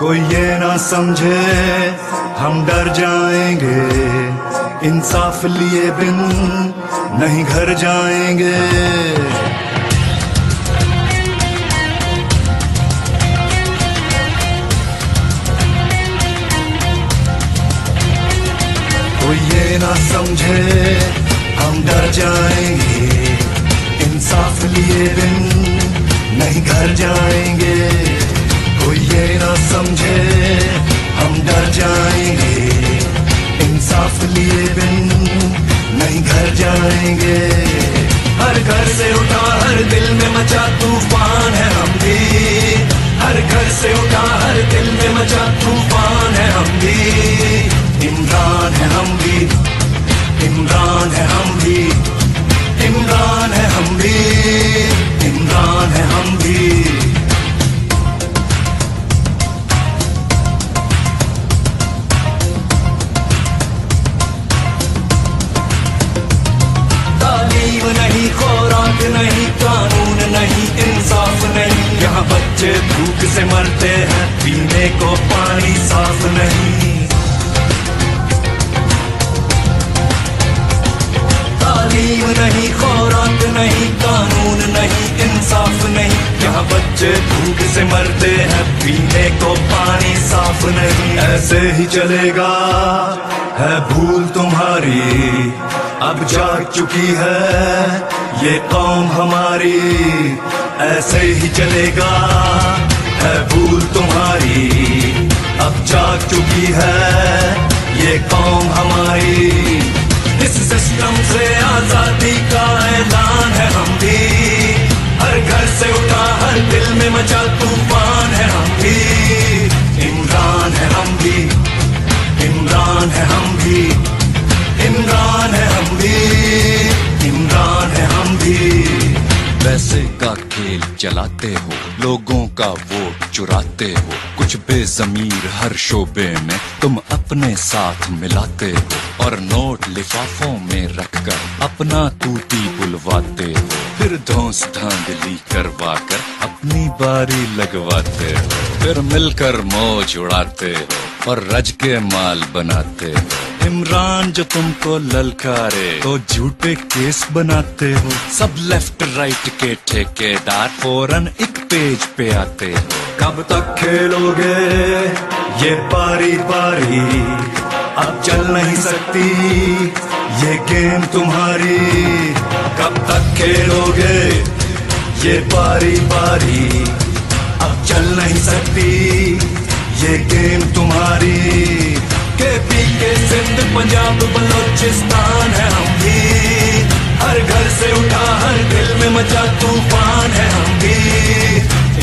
कोई ये ना समझे हम डर जाएंगे, इंसाफ लिए बिन नहीं घर जाएंगे। कोई ये ना समझे हम डर जाएंगे, इंसाफ लिए बिन नहीं घर जाएंगे। कोई ये ना समझे हम डर जाएंगे, इंसाफ लिए बिन नहीं घर जाएंगे। हर घर से उठा हर दिल में मचा तूफान है हम भी, हर घर से उठा हर दिल में मचा तूफान है हम भी। इमरान है हम भी, इमरान है हम भी, इमरान है हम भी, इमरान है हम भी। तालीम नहीं, खुराक नहीं, कानून नहीं, इंसाफ नहीं, यहाँ बच्चे भूख से मरते हैं, पीने को पानी साफ नहीं। तालीम नहीं, खुराक नहीं, कानून नहीं, इंसाफ नहीं, यहाँ बच्चे भूख से मरते हैं, पीने को पानी साफ नहीं। ऐसे ही चलेगा है भूल तुम्हारी, अब जाग चुकी है ये कौम हमारी। ऐसे ही चलेगा है भूल तुम्हारी, अब जाग चुकी है ये कौम हमारी। इस सिस्टम से आजादी का ऐलान है हम भी, हर घर से उठा हर दिल में मचा तूफान है हम भी। इमरान है हम भी, इमरान है हम भी, इमरान है हम भी, इमरान है हम भी। पैसे का खेल चलाते हो, लोगों का वोट चुराते हो, कुछ बेजमीर हर शोबे में तुम अपने साथ मिलाते हो, और नोट लिफाफों में रखकर अपना तूती बुलवाते हो, फिर धौंस धांधली करवा कर अपनी बारी लगवाते हो, फिर मिलकर मौज उड़ाते हो और रज के माल बनाते हो। इमरान जो तुमको ललकारे तो झूठे केस बनाते हो, सब लेफ्ट राइट के ठेकेदार फौरन एक पेज पे आते हो। कब तक खेलोगे ये पारी पारी, अब चल नहीं सकती ये गेम तुम्हारी। कब तक खेलोगे ये पारी पारी, अब चल नहीं सकती ये गेम तुम्हारी। केपी के सिंध पंजाब बलोचिस्तान है हम भी, हर घर से उठा हर दिल में मचा तूफान है हम भी।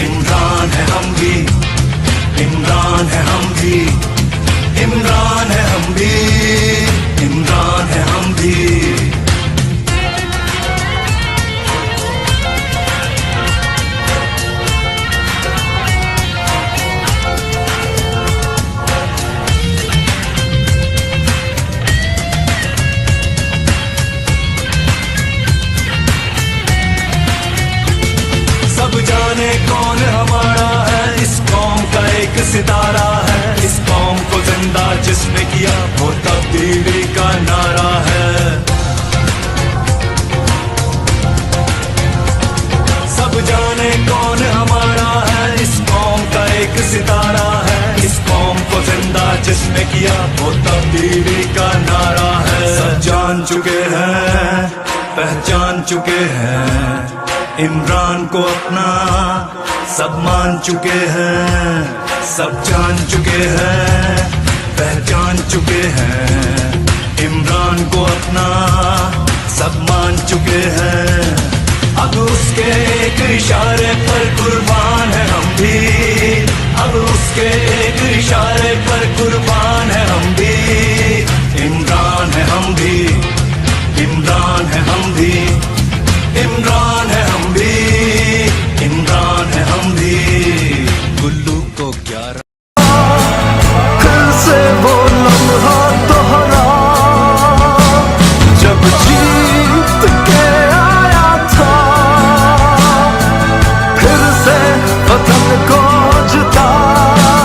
इमरान है हम भी, इमरान है हम भी, इमरान है हम भी, इमरान है हम भी। जाने कौन हमारा है, इस कौम का एक सितारा है, इस कौम को जिंदा जिसने किया वो तब्दीली का नारा है। सब जाने कौन हमारा है, इस कौम का एक सितारा है, इस कौम को जिंदा जिसने किया वो तब्दीली का नारा है। सब जान चुके हैं, पहचान चुके हैं, इमरान को अपना सब मान चुके हैं। सब जान चुके हैं, पहचान चुके हैं, इमरान को अपना सब मान चुके हैं। अब उसके एक इशारे पर कुर्बान है हम भी, अब उसके एक इशारे पर कुर्बान है हम भी। इमरान है हम भी, इमरान है हम भी, इमरान है हम भी, इमरान है हम भी। गुल्लू को 11 कल से वो लम्हा दोहरा, जब जीत के आया था, फिर से वतन को जिताया।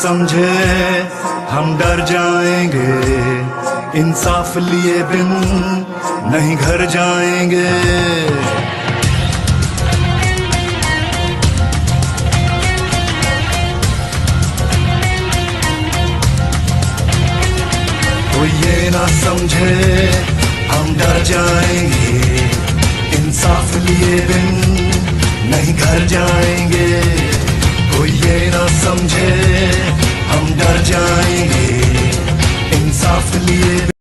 समझे हम डर जाएंगे, इंसाफ लिए बिन नहीं घर जाएंगे। कोई ये ना समझे हम डर जाएंगे, इंसाफ लिए बिन नहीं घर जाएंगे। कोई ये ना समझे हम डर जाएंगे, इंसाफ लिए